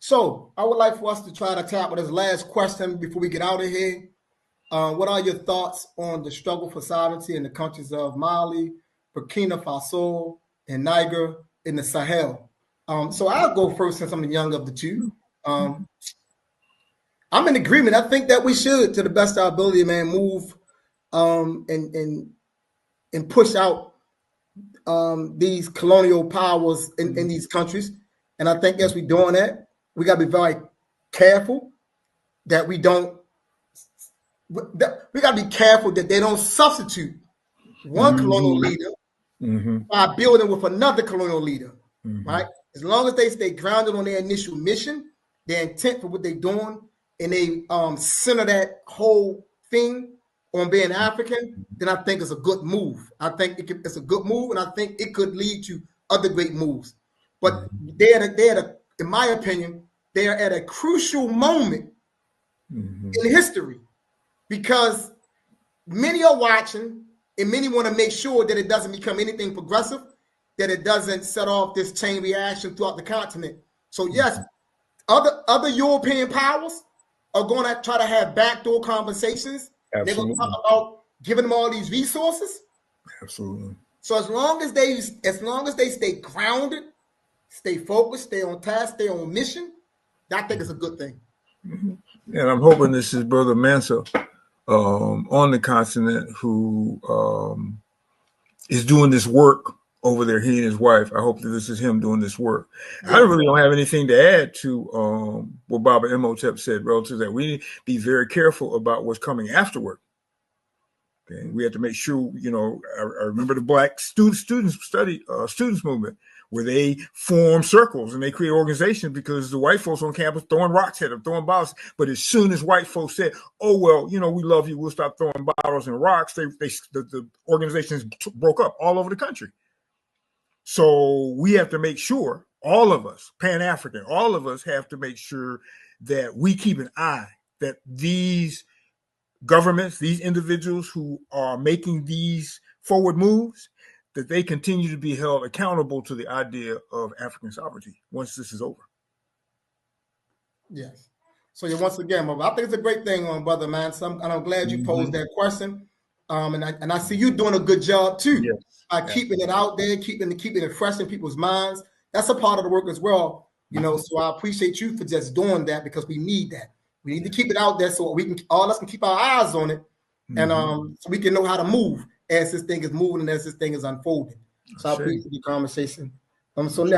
So I would like for us to try to tackle this last question before we get out of here. What are your thoughts on the struggle for sovereignty in the countries of Mali, Burkina Faso, and Niger in the Sahel? So I'll go first since I'm the younger of the two. I'm in agreement. I think that we should, to the best of our ability, man, move and push out these colonial powers in these countries. And I think as we're doing that, we got to be very careful that we don't. We got to be careful that they don't substitute one colonial leader by building with another colonial leader, right? As long as they stay grounded on their initial mission, their intent for what they're doing, and they center that whole thing on being African, then I think it's a good move. I think it's a good move, and I think it could lead to other great moves. But in my opinion, they are at a crucial moment in history because many are watching and many want to make sure that it doesn't become anything progressive, that it doesn't set off this chain reaction throughout the continent. So yes, other European powers are going to try to have backdoor conversations. Absolutely. They're going to talk about giving them all these resources. Absolutely. So as long as they stay grounded, stay focused, stay on task, stay on mission, I think it's a good thing. And I'm hoping this is Brother Mansa on the continent who is doing this work over there, he and his wife. I hope that this is him doing this work. Yeah. I really don't have anything to add to what Baba Imhotep said relative to that. We need to be very careful about what's coming afterward. Okay? We have to make sure, I remember the Black students movement, where they form circles and they create organizations because the white folks on campus throwing rocks at them, throwing bottles. But as soon as white folks said, "Oh well, we love you, we'll stop throwing bottles and rocks," the organizations broke up all over the country. So we have to make sure, all of us, Pan-African, all of us have to make sure that we keep an eye that these governments, these individuals who are making these forward moves, that they continue to be held accountable to the idea of African sovereignty once this is over. Yes. So once again, I think it's a great thing, Brother Mansa, and I'm glad you posed that question. And I see you doing a good job too. Yes. By keeping it out there, keeping it fresh in people's minds. That's a part of the work as well, So I appreciate you for just doing that because we need that. We need to keep it out there so all of us can keep our eyes on it, and so we can know how to move as this thing is moving and as this thing is unfolding. So I appreciate the conversation. So now.